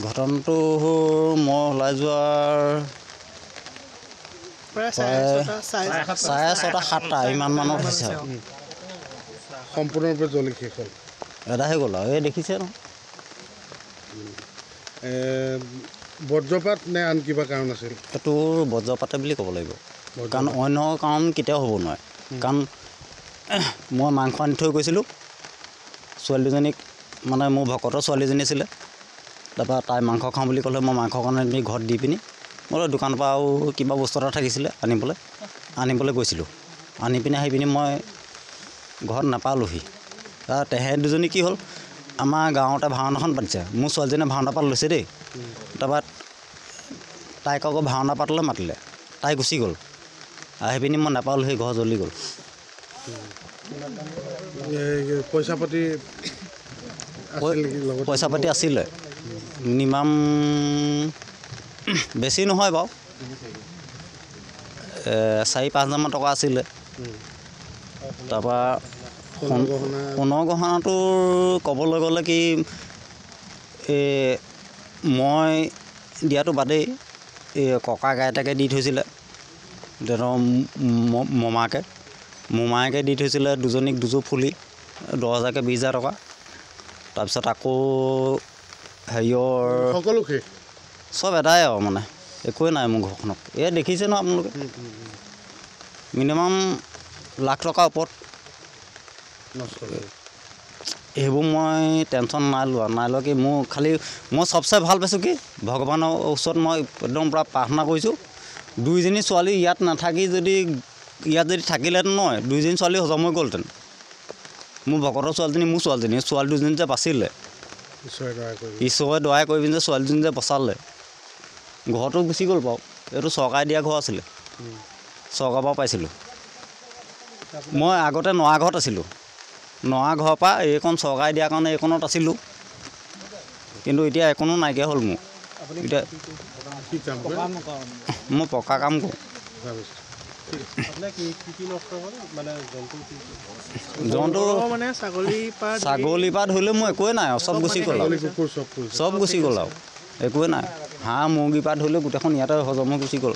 ঘটনাটো মই ওলাই যোৱাৰ প্ৰায় 6:30-7টা ইমান মানত হৈছে সম্পূৰ্ণৰূপে জ্বলি শেষ হ'ল এদাই হৈ গ'ল আৰু এই দেখিছে ন বজ্ৰপাত নে আন কিবা কাৰণ আছিল এইটো বজ্ৰপাতে বুলি ক'ব লাগিব কাৰণ অন্য কাৰণ কেতিয়াও হ'ব নোৱাৰে কাৰণ মই মাংস আনি থৈ গৈছিলোঁ ছোৱালীজনীক মানে মোৰ ভকতৰ ছোৱালীজনী আছিলে তাৰপৰা তাই মাংস খাওঁ বুলি ক'লে মই মাংস কাৰণে নি ঘৰত দি পিনি মই দোকানৰ পৰা আৰু কিবা বস্তু এটা থাকিছিলে আনিবলৈ গৈছিলোঁ আনি পিনি আহি পিনি মই ঘৰত নাপালোঁহি তেহেঁত দুজনী কি হ'ল আমাৰ গাঁৱতে ভাওনাখন পাতিছে মোৰ ছোৱালীজনীয়ে ভাওনা পাত লৈছে দেই তাৰপৰা তাইক আকৌ ভাওনা পাতলৈ মাতিলে তাই গুচি গ'ল আহি পিনি মই নাপালোঁহি ঘৰ জ্বলি গ'ল পইচা পাতি আছিলে মিনিমাম বেছি নহয় বাৰু 4-5 হাজাৰমান টকা আছিলে তাৰপৰা সোণৰ গহনাটো ক'বলৈ গ'লে কি মই দিয়াটো বাদেই এই ককা আইতাকে দি থৈছিলে মোমায়েকে দি থৈছিলে দুজনীক দুযোৰ ফুলি 10,000কৈ 20,000 টকা তাৰপিছত আকৌ হেৰিয়ৰ সকলো শেষ চব এদাই আৰু মানে একোৱে নাই মোৰ ঘৰখনত এই দেখিছে ন আপোনালোকে মিনিমাম লাখ টকাৰ ওপৰত এইবোৰ মই টেনশ্যন নাই লোৱা কি মোৰ খালি মই চবচে ভাল পাইছোঁ কি ভগৱানৰ ওচৰত মই একদম পূৰা প্ৰাৰ্থনা কৰিছোঁ দুইজনী ছোৱালী ইয়াত নাথাকি যদি থাকিলেহেঁতেন নহয় দুইজনী ছোৱালী হজম হৈ গ'লহেঁতেন মোৰ ভকতৰ ছোৱালীজনী মোৰ ছোৱালী দুজনী যে বাচিলে ঈশ্বৰে দয়া কৰি পিনি যে ছোৱালীজনী যে বচালে ঘৰটো গুচি গ'ল বাৰু এইটো চৰকাৰে দিয়া ঘৰ আছিলে চৰকাৰৰ পৰা পাইছিলোঁ মই আগতে নৰা ঘৰত আছিলোঁ নৰা ঘৰৰ পৰা এইকণ চৰকাৰে দিয়াৰ কাৰণে এইকণত আছিলোঁ কিন্তু এতিয়া একোনো নাইকিয়া হ'ল মোৰ এতিয়া মই পকা কাম কৰোঁ জন্তু মানে ছাগলীৰ পৰা ধৰিলে মোৰ একোৱে নাই আৰু চব গুচি গ'ল আৰু একোৱে নাই হাঁহ মুৰ্গীৰ পৰা ধৰিলে গোটেইখন ইয়াতে হজম হৈ গুচি গ'ল